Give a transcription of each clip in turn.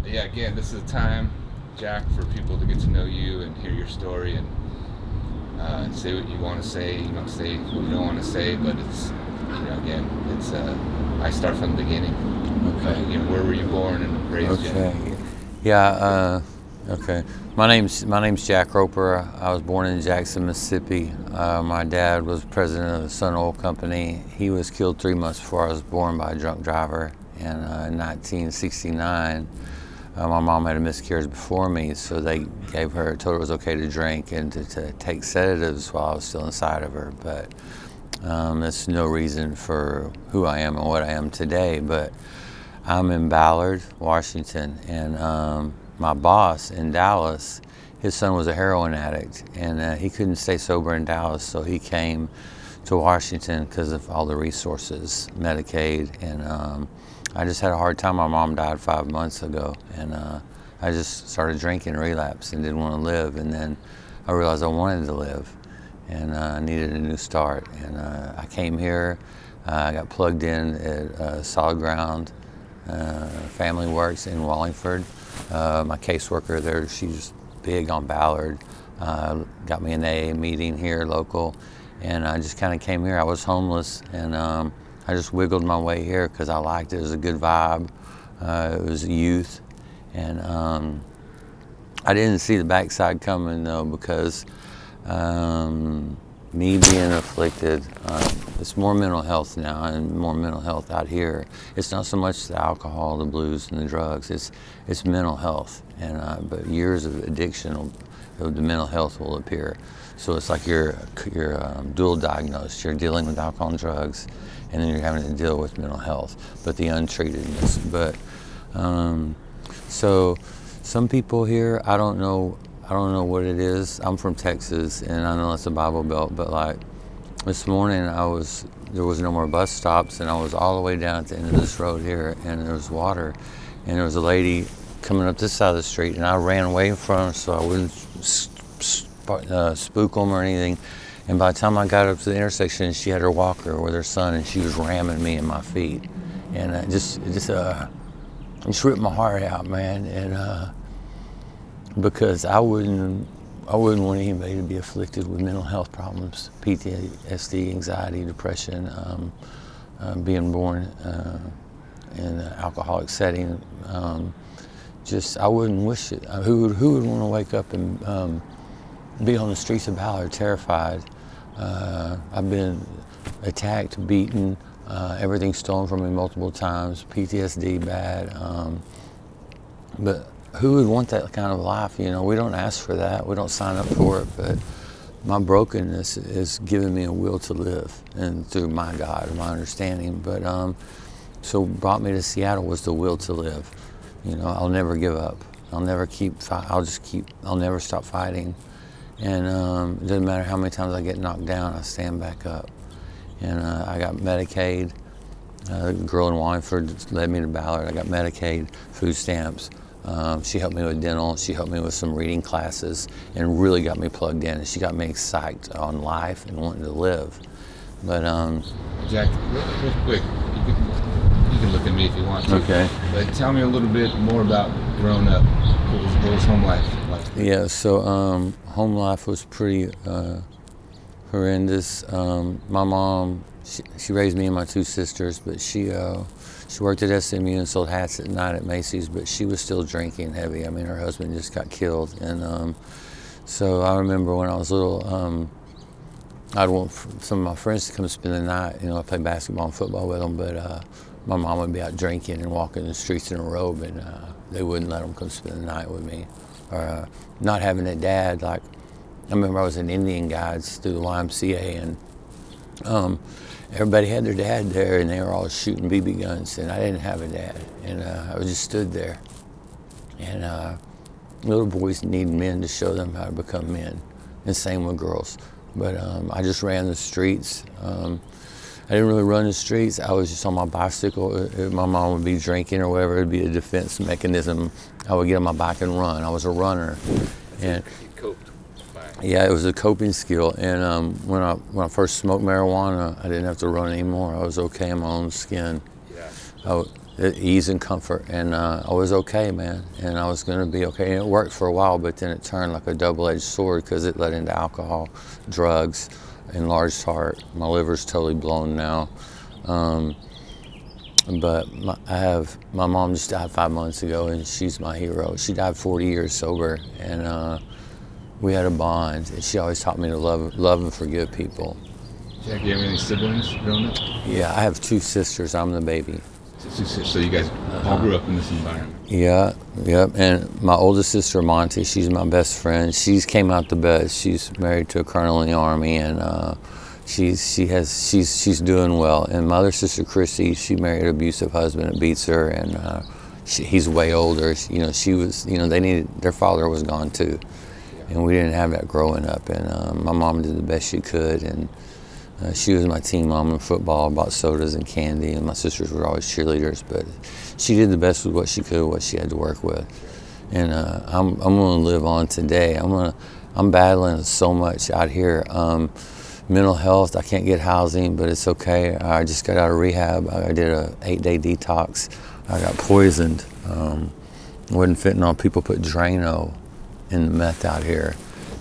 Yeah, again, this is a time, Jack, for people to get to know you and hear your story and say what you want to say. You don't say what you don't want to say, but it's, again, it's. I start from the beginning. Okay. Where were you born and raised? Okay. Yeah. Okay. My name's Jack Roper. I was born in Jackson, Mississippi. My dad was president of the Sun Oil Company. He was killed 3 months before I was born by a drunk driver in 1969. My mom had a miscarriage before me, so they told her it was okay to drink and to take sedatives while I was still inside of her. But that's no reason for who I am and what I am today. But I'm in Ballard, Washington, and my boss in Dallas, his son was a heroin addict, and he couldn't stay sober in Dallas, so he came to Washington because of all the resources, Medicaid, and I just had a hard time. My mom died 5 months ago, and I just started drinking, relapsed, and didn't want to live, and then I realized I wanted to live, and I needed a new start, and I came here. I got plugged in at Solid Ground Family Works in Wallingford. My caseworker there, she's big on Ballard. Got me an AA meeting here local, and I just kind of came here. I was homeless, and I just wiggled my way here because I liked it. It was a good vibe. It was youth, and I didn't see the backside coming though, because me being afflicted, it's more mental health now, and more mental health out here. It's not so much the alcohol, the blues, and the drugs. It's mental health, and but years of addiction, the mental health will appear. So it's like you're dual diagnosed. You're dealing with alcohol and drugs, and then you're having to deal with mental health, but the untreatedness. But so some people here, I don't know what it is. I'm from Texas, and I know it's a Bible Belt, but like this morning there was no more bus stops, and I was all the way down at the end of this road here, and there was water, and there was a lady coming up this side of the street, and I ran away from her so I wouldn't spook them or anything. And by the time I got up to the intersection, she had her walker with her son, and she was ramming me in my feet, and it just ripped my heart out, man. And because I wouldn't want anybody to be afflicted with mental health problems, PTSD, anxiety, depression, being born in an alcoholic setting. I wouldn't wish it. Who would want to wake up and be on the streets of Ballard terrified? I've been attacked, beaten, everything stolen from me multiple times, PTSD bad. But who would want that kind of life? We don't ask for that. We don't sign up for it. But my brokenness is giving me a will to live, and through my God, my understanding. But so brought me to Seattle was the will to live. I'll never give up. I'll never I'll never stop fighting. And it doesn't matter how many times I get knocked down, I stand back up. And I got Medicaid. A girl in Wallingford led me to Ballard. I got Medicaid, food stamps. She helped me with dental. She helped me with some reading classes, and really got me plugged in. And she got me psyched on life and wanting to live. But Jack, real quick, you can look at me if you want to. Okay. But tell me a little bit more about growing up. What was home life like? Yeah. So home life was pretty horrendous. My mom, she raised me and my two sisters, but she worked at SMU and sold hats at night at Macy's, but she was still drinking heavy. I mean, her husband just got killed. And so I remember when I was little, I'd want some of my friends to come spend the night. I play basketball and football with them, but my mom would be out drinking and walking the streets in a robe, and they wouldn't let them come spend the night with me. Or not having a dad. Like, I remember I was in Indian Guides through the YMCA, and everybody had their dad there, and they were all shooting BB guns, and I didn't have a dad, and I just stood there. And little boys need men to show them how to become men, and same with girls. But I just ran the streets. I didn't really run the streets. I was just on my bicycle. If my mom would be drinking or whatever, it'd be a defense mechanism. I would get on my bike and run. I was a runner. And You coped. yeah, it was a coping skill. And when I first smoked marijuana, I didn't have to run anymore. I was okay in my own skin. Yeah. ease and comfort, and I was okay, man, and I was going to be okay. And it worked for a while, but then it turned like a double-edged sword because it led into alcohol, drugs, enlarged heart. My liver's totally blown now. But my mom just died 5 months ago, and she's my hero. She died 40 years sober, and we had a bond. And she always taught me to love and forgive people. Jack, you have any siblings growing up? Yeah, I have 2 sisters. I'm the baby. So you guys all grew up in this environment? Yeah, yep. And my oldest sister, Monty, she's my best friend. She's came out the best. She's married to a colonel in the Army, and she's doing well. And my other sister, Chrissy, she married an abusive husband that beats her, and he's way older. She was, their father was gone too, and we didn't have that growing up. And my mom did the best she could, and she was my team mom in football, bought sodas and candy, and my sisters were always cheerleaders, but she did the best with what she could, what she had to work with. And I'm going to live on today. I'm battling so much out here. Mental health, I can't get housing, but it's okay. I just got out of rehab. I did a 8-day detox. I got poisoned. Wasn't fentanyl. People put Drano in the meth out here.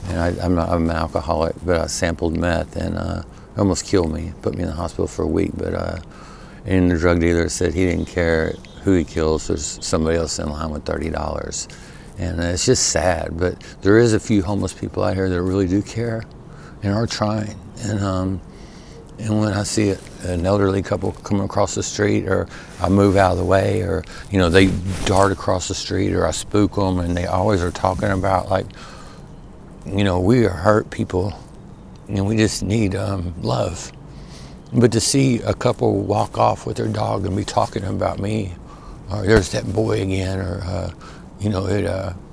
And I'm an alcoholic, but I sampled meth, and it almost killed me. Put me in the hospital for a week, but and the drug dealer said he didn't care who he kills. There's somebody else in line with $30. And it's just sad, but there is a few homeless people out here that really do care and are trying. And when I see an elderly couple coming across the street, or I move out of the way, or they dart across the street, or I spook them, and they always are talking about we are hurt people, and we just need love. But to see a couple walk off with their dog and be talking about me, or there's that boy again, or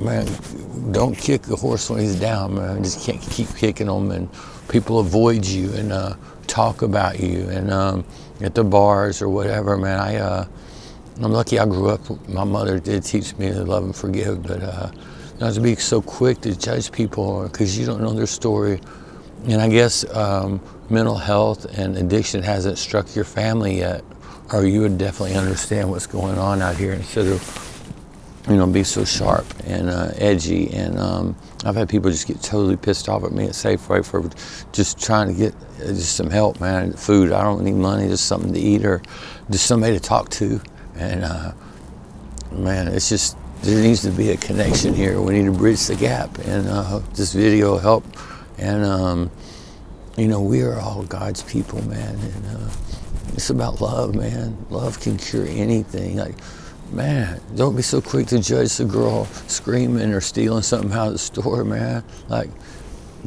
man, don't kick the horse when he's down, man. Just can't keep kicking them, and people avoid you and talk about you, and at the bars or whatever, man. I'm lucky I grew up. My mother did teach me to love and forgive, but not to be so quick to judge people because you don't know their story. And I guess mental health and addiction hasn't struck your family yet, or you would definitely understand what's going on out here instead of be so sharp and edgy. And I've had people just get totally pissed off at me at Safeway for just trying to get just some help, man. Food, I don't need money, just something to eat or just somebody to talk to. And man, it's just, there needs to be a connection here. We need to bridge the gap, and this video will help. And we are all God's people, man. And it's about love, man. Love can cure anything. Man, don't be so quick to judge the girl screaming or stealing something out of the store, man.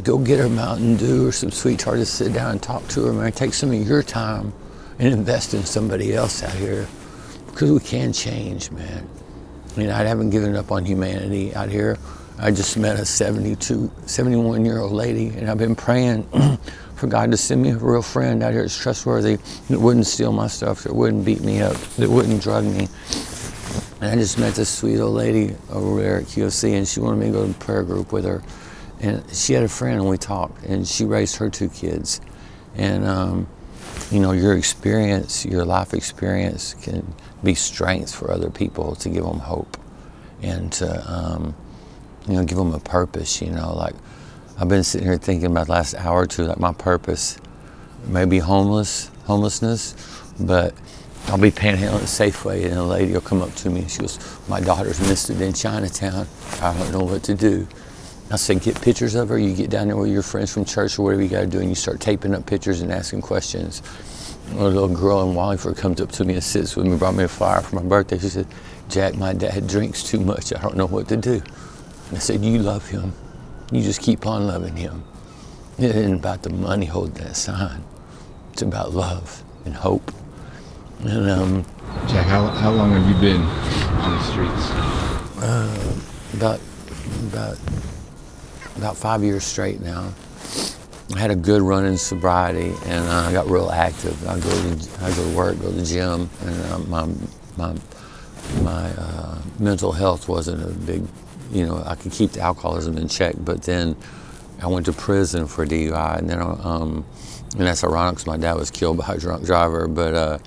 Go get her Mountain Dew or some Sweet Tart to sit down and talk to her, man. Take some of your time and invest in somebody else out here, because we can change, man. I haven't given up on humanity out here. I just met a 71-year-old lady, and I've been praying for God to send me a real friend out here that's trustworthy, that wouldn't steal my stuff, that wouldn't beat me up, that wouldn't drug me. And I just met this sweet old lady over there at QFC, and she wanted me to go to a prayer group with her. And she had a friend, and we talked, and she raised her 2 kids. And your experience, your life experience can be strength for other people, to give them hope and to, give them a purpose. I've been sitting here thinking about the last hour or two, my purpose may be homelessness, but I'll be panhandling at Safeway, and a lady will come up to me and she goes, "My daughter's missed it in Chinatown. I don't know what to do." I said, "Get pictures of her. You get down there with your friends from church or whatever you got to do, and you start taping up pictures and asking questions." A little girl in Wallingford comes up to me and sits with me, brought me a flyer for my birthday. She said, "Jack, my dad drinks too much. I don't know what to do." And I said, "You love him. You just keep on loving him. It isn't about the money holding that sign. It's about love and hope." And Jack, how long have you been on the streets? About 5 years straight now. I had a good run in sobriety, and I got real active. I go to work, go to the gym, and my mental health wasn't a big, I could keep the alcoholism in check. But then I went to prison for DUI, and then and that's ironic because my dad was killed by a drunk driver. But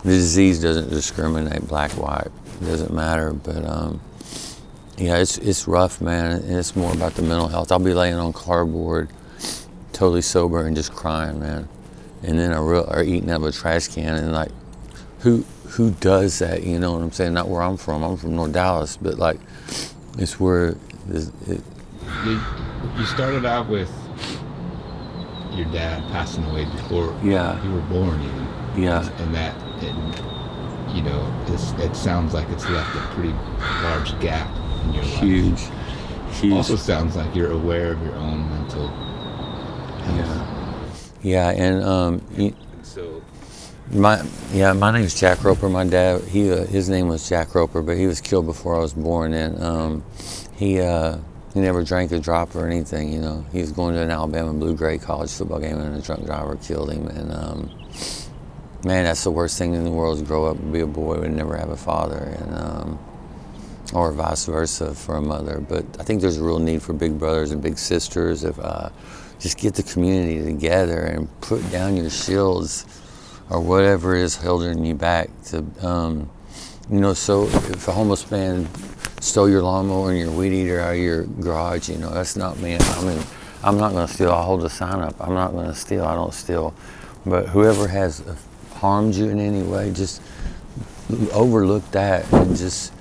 The disease doesn't discriminate black, white. It doesn't matter. But yeah, it's rough, man. And it's more about the mental health. I'll be laying on cardboard, totally sober and just crying, man. And then or eating out of a trash can, and like, who does that? You know what I'm saying? Not where I'm from. I'm from North Dallas, but like, it's where You started out with your dad passing away before Yeah. you were born, even. Yeah. And that, you know, it sounds like it's left a pretty large gap in your life. Huge. Also sounds like you're aware of your own mental health. Yeah, and So my name's Jack Roper. My dad, his name was Jack Roper, but he was killed before I was born, and he never drank a drop or anything. You know, he was going to an Alabama blue gray college football game, and a drunk driver killed him. And man, that's the worst thing in the world, is grow up and be a boy and never have a father, and or vice versa for a mother. But I think there's a real need for big brothers and big sisters. If just get the community together and put down your shields or whatever is holding you back. To you know, so if a homeless man stole your lawnmower and your weed eater out of your garage, you know, that's not me. I mean, I'm not going to steal. I'll hold a sign up. I'm not going to steal. I don't steal. But whoever has harmed you in any way, just overlook that and just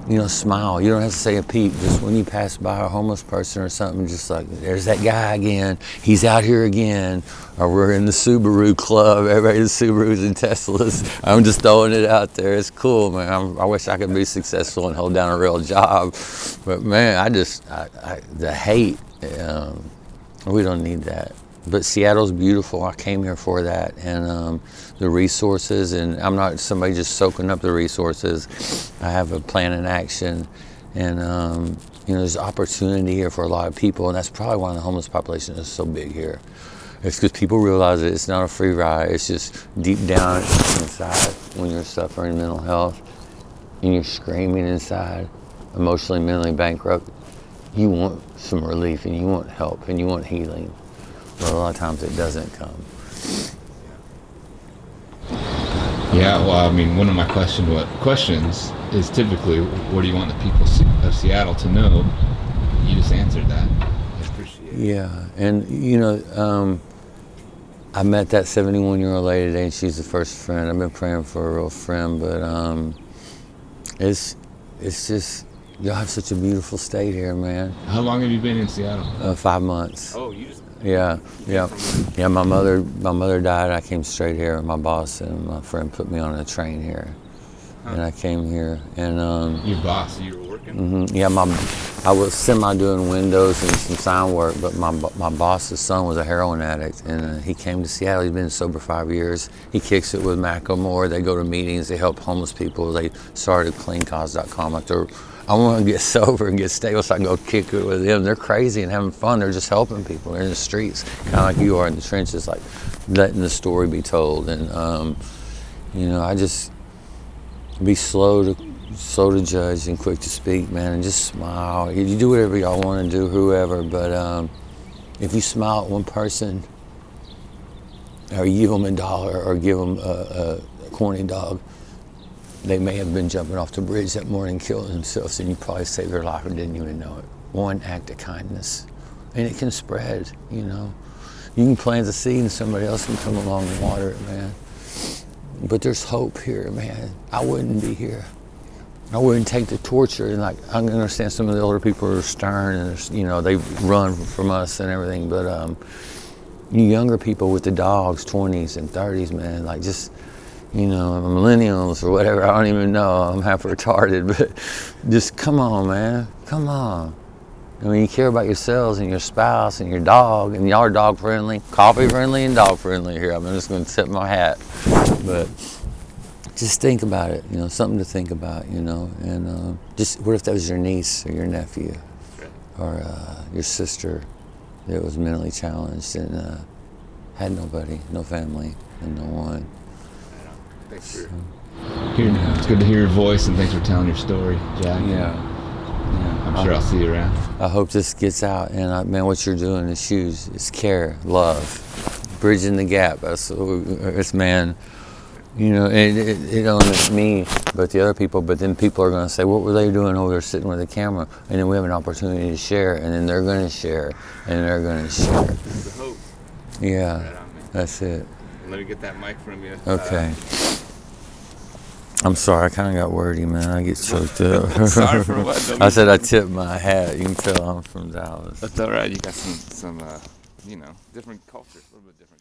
you know, smile. You don't have to say a peep. Just when you pass by a homeless person or something, just like, there's that guy again. He's out here again. Or we're in the Subaru club. Everybody in Subarus and Teslas. I'm just throwing it out there. It's cool, man. I wish I could be successful and hold down a real job. But man, the hate, we don't need that. But Seattle's beautiful. I came here for that, and the resources, and I'm not somebody just soaking up the resources. I have a plan in action, and you know, there's opportunity here for a lot of people, and that's probably why the homeless population is so big here. It's because people realize that it's not a free ride. It's just deep down inside, when you're suffering mental health and you're screaming inside, emotionally, mentally bankrupt, you want some relief, and you want help, and you want healing. But a lot of times it doesn't come. yeah, well, I mean, one of my questions is typically, what do you want the people of Seattle to know? You just answered that. I appreciate it. Yeah, and you know, I met that 71-year-old lady today, and she's the first friend. I've been praying for a real friend, but it's just, y'all have such a beautiful state here, man. How long have you been in Seattle? 5 months. Oh, you just... Yeah. My mother died. I came straight here. My boss and my friend put me on a train here, and I came here. And your boss, you were working? yeah, I was doing windows and some sign work, but my boss's son was a heroin addict, and he came to Seattle. He's been sober 5 years. He kicks it with Macklemore. They go to meetings. They help homeless people. They started cleancause.com. Like, I want to get sober and get stable, so I can go kick it with them. They're crazy and having fun. They're just helping people. They're in the streets, kind of like you are in the trenches, like letting the story be told. And you know, I just be slow to judge and quick to speak, man, and just smile. You do whatever y'all want to do, whoever, but if you smile at one person, or you give them $1, or give them a corny dog, they may have been jumping off the bridge that morning, killing themselves, and you probably saved their life and didn't even know it. One act of kindness, and it can spread, you know. You can plant the seed and somebody else can come along and water it, man. But there's hope here, man. I wouldn't be here. I wouldn't take the torture, and like, I can understand some of the older people are stern, and you know, they run from us and everything, but you younger people with the dogs, 20s and 30s, man, like, just, you know, millennials or whatever, I don't even know, I'm half retarded, but just come on, man, come on. I mean, you care about yourselves and your spouse and your dog, and y'all are dog friendly, coffee friendly and dog friendly here. I'm just going to tip my hat, but just think about it, you know, something to think about, you know, and just, what if that was your niece or your nephew or your sister that was mentally challenged and had nobody, no family, and no one. Thanks for hearing. It's good to hear your voice, and thanks for telling your story, Jack. Yeah. I'm sure I'll see you around. I hope this gets out, and man, what you're doing is huge. It's care, love, bridging the gap. It's man. You know, it only me, but the other people. But then people are going to say, "What were they doing over there sitting with a camera?" And then we have an opportunity to share, and then they're going to share, and they're going to share. It's the hope. Yeah, Right on, man. that's it. Let me get that mic from you. Okay. I'm sorry, I kind of got wordy, man. I get choked up. Sorry for what? I said I tipped my hat. You can tell I'm from Dallas. That's all right. You got some, different culture, a little bit different.